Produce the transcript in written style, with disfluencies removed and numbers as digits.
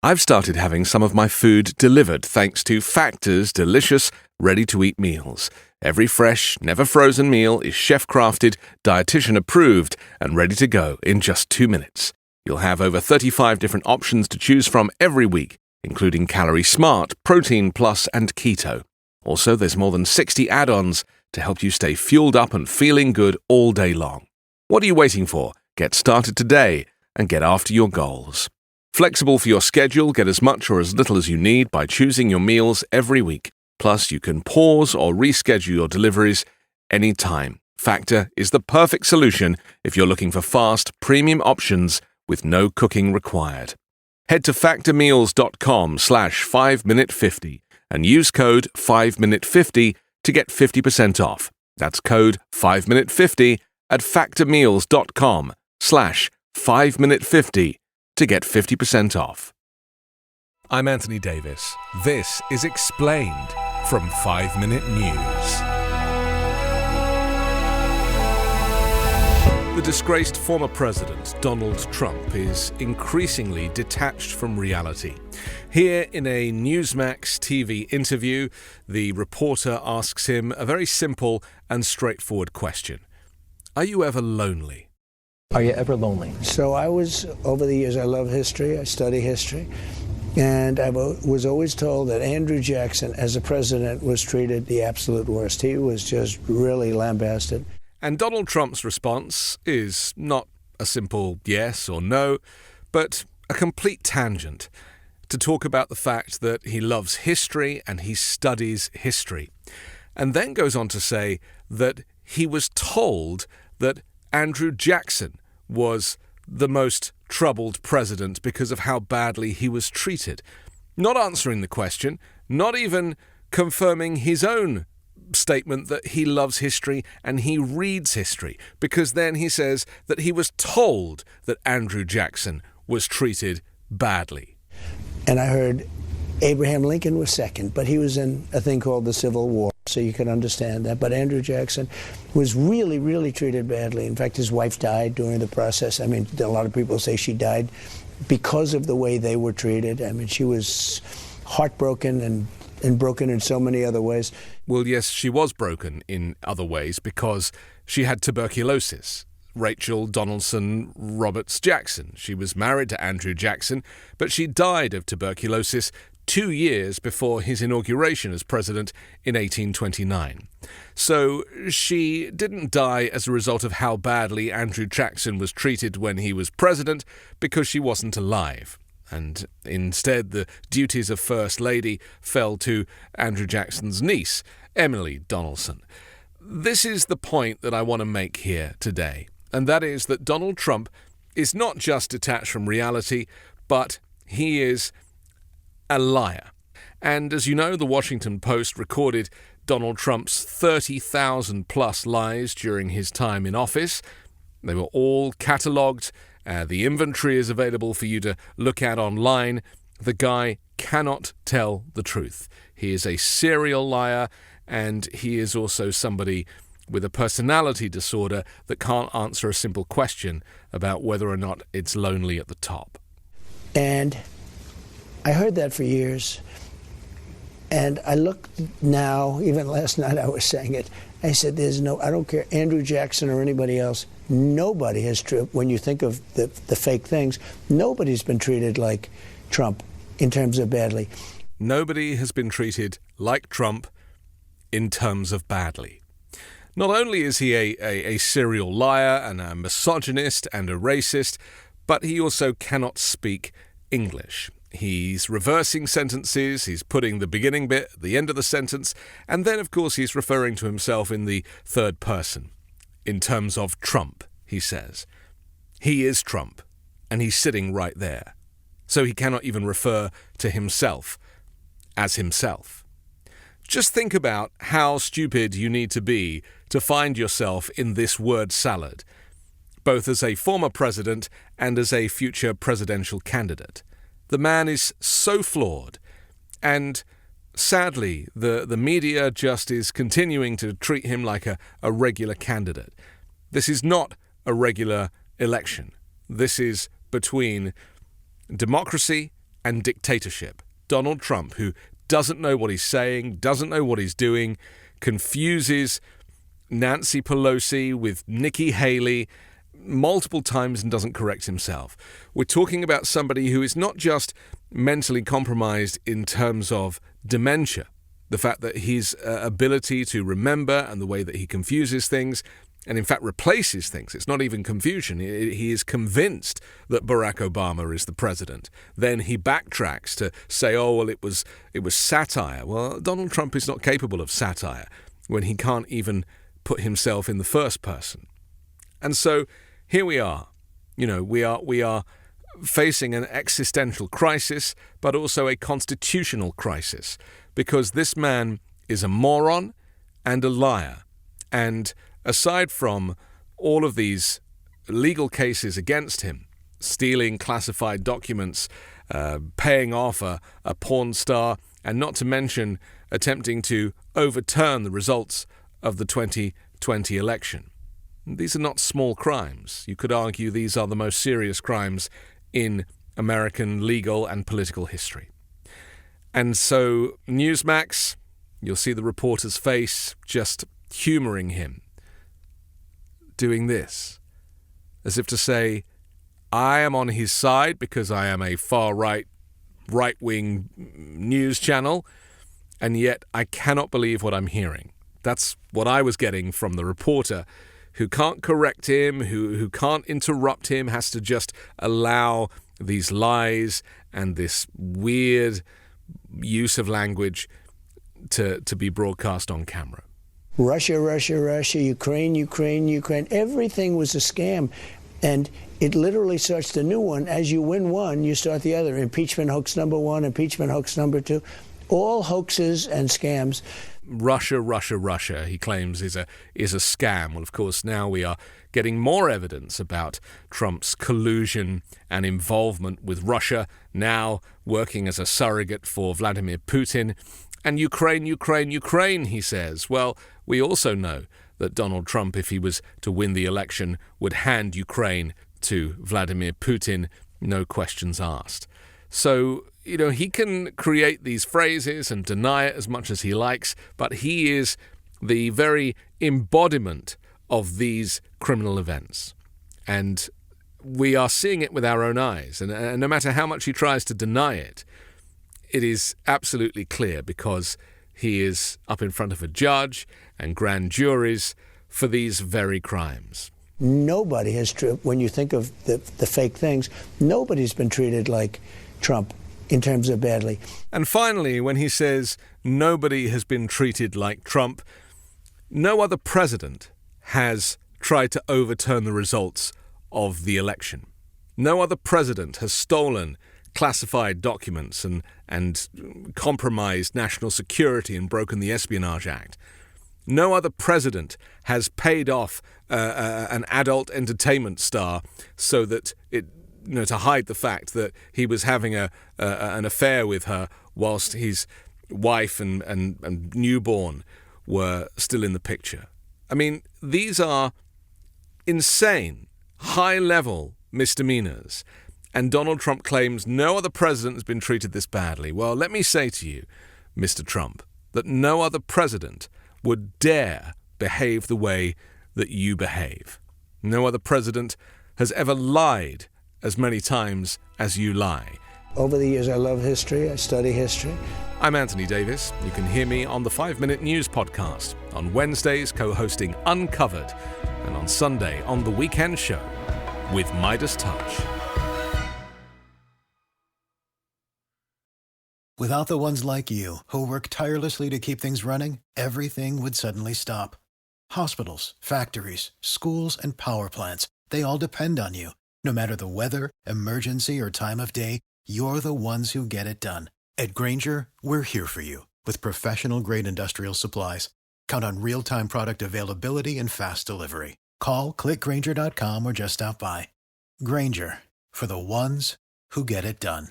I've started having some of my food delivered thanks to Factor's delicious, ready-to-eat meals. Every fresh, never-frozen meal is chef-crafted, dietitian-approved, and ready to go in just 2 minutes. You'll have over 35 different options to choose from every week, including Calorie Smart, Protein Plus, and Keto. Also, there's more than 60 add-ons to help you stay fueled up and feeling good all day long. What are you waiting for? Get started today and get after your goals. Flexible for your schedule, get as much or as little as you need by choosing your meals every week. Plus, you can pause or reschedule your deliveries anytime. Factor is the perfect solution if you're looking for fast, premium options with no cooking required. Head to factormeals.com/5minute50 and use code 5minute50 to get 50% off. That's code 5minute50 at factormeals.com/5minute50 to get 50% off. I'm Anthony Davis. This is Explained from 5 Minute News. The disgraced former president, Donald Trump, is increasingly detached from reality. Here in a Newsmax TV interview, the reporter asks him a very simple and straightforward question. Are you ever lonely? Are you ever lonely? So I was, over the years, I love history, I study history, and I was always told that Andrew Jackson, as a president, was treated the absolute worst. He was just really lambasted. And Donald Trump's response is not a simple yes or no, but a complete tangent to talk about the fact that he loves history and he studies history, and then goes on to say that he was told that Andrew Jackson was the most troubled president because of how badly he was treated. Not answering the question, not even confirming his own statement that he loves history and he reads history, because then he says that he was told that Andrew Jackson was treated badly. And I heard Abraham Lincoln was second, but he was in a thing called the Civil War, so you can understand that. But Andrew Jackson was really, really treated badly. In fact, his wife died during the process. I mean, a lot of people say she died because of the way they were treated. I mean, she was heartbroken and broken in so many other ways. Well, yes, she was broken in other ways because she had tuberculosis. Rachel Donaldson Roberts Jackson. She was married to Andrew Jackson, but she died of tuberculosis 2 years before his inauguration as president in 1829. So she didn't die as a result of how badly Andrew Jackson was treated when he was president, because she wasn't alive. And instead, the duties of First Lady fell to Andrew Jackson's niece, Emily Donaldson. This is the point that I want to make here today, and that is that Donald Trump is not just detached from reality, but he is a liar. And as you know, the Washington Post recorded Donald Trump's 30,000 plus lies during his time in office. They were all catalogued. The inventory is available for you to look at online. The guy cannot tell the truth. He is a serial liar, and he is also somebody with a personality disorder that can't answer a simple question about whether or not it's lonely at the top. And I heard that for years, and I look now, even last night I was saying it, I said, I don't care, Andrew Jackson or anybody else, nobody has, when you think of the fake things, nobody's been treated like Trump in terms of badly. Nobody has been treated like Trump in terms of badly. Not only is he a serial liar and a misogynist and a racist, but he also cannot speak English. He's reversing sentences, he's putting the beginning bit at the end of the sentence, and then, of course, he's referring to himself in the third person. In terms of Trump, he says. He is Trump, and he's sitting right there. So he cannot even refer to himself as himself. Just think about how stupid you need to be to find yourself in this word salad, both as a former president and as a future presidential candidate. The man is so flawed, and sadly, the media just is continuing to treat him like a regular candidate. This is not a regular election. This is between democracy and dictatorship. Donald Trump, who doesn't know what he's saying, doesn't know what he's doing, confuses Nancy Pelosi with Nikki Haley multiple times and doesn't correct himself. We're talking about somebody who is not just mentally compromised in terms of dementia, the fact that his ability to remember and the way that he confuses things and in fact replaces things. It's not even confusion. He is convinced that Barack Obama is the president. Then he backtracks to say, oh, well, it was satire. Well, Donald Trump is not capable of satire when he can't even put himself in the first person. And so here we are. You know, we are facing an existential crisis, but also a constitutional crisis, because this man is a moron and a liar. And aside from all of these legal cases against him, stealing classified documents, paying off a porn star, and not to mention attempting to overturn the results of the 2020 election. These are not small crimes. You could argue these are the most serious crimes in American legal and political history. And so Newsmax, you'll see the reporter's face just humouring him, doing this, as if to say, I am on his side because I am a far-right, right-wing news channel, and yet I cannot believe what I'm hearing. That's what I was getting from the reporter, who can't correct him, who can't interrupt him, has to just allow these lies and this weird use of language to be broadcast on camera. Russia, Russia, Russia, Ukraine, Ukraine, Ukraine. Everything was a scam. And it literally starts the new one. As you win one, you start the other. Impeachment hoax number one, impeachment hoax number two. All hoaxes and scams. Russia, Russia, Russia, he claims, is a scam. Well, of course, now we are getting more evidence about Trump's collusion and involvement with Russia, now working as a surrogate for Vladimir Putin. And Ukraine, Ukraine, Ukraine, he says. Well, we also know that Donald Trump, if he was to win the election, would hand Ukraine to Vladimir Putin, no questions asked. So, you know, he can create these phrases and deny it as much as he likes, but he is the very embodiment of these criminal events. And we are seeing it with our own eyes. And no matter how much he tries to deny it, it is absolutely clear, because he is up in front of a judge and grand juries for these very crimes. Nobody has, when you think of the fake things, nobody's been treated like Trump in terms of badly. And finally, when he says nobody has been treated like Trump, no other president has tried to overturn the results of the election. No other president has stolen classified documents and compromised national security and broken the Espionage Act. No other president has paid off an adult entertainment star so that it, to hide the fact that he was having an affair with her whilst his wife and newborn were still in the picture. I mean, these are insane, high-level misdemeanors. And Donald Trump claims no other president has been treated this badly. Well, let me say to you, Mr. Trump, that no other president would dare behave the way that you behave. No other president has ever lied as many times as you lie. Over the years, I love history. I study history. I'm Anthony Davis. You can hear me on the 5 Minute News podcast, on Wednesdays co-hosting Uncovered, and on Sunday on The Weekend Show with Midas Touch. Without the ones like you, who work tirelessly to keep things running, everything would suddenly stop. Hospitals, factories, schools, and power plants, they all depend on you. No matter the weather, emergency, or time of day, you're the ones who get it done. At Granger, we're here for you with professional-grade industrial supplies. Count on real-time product availability and fast delivery. Call, click Granger.com, or just stop by. Granger, for the ones who get it done.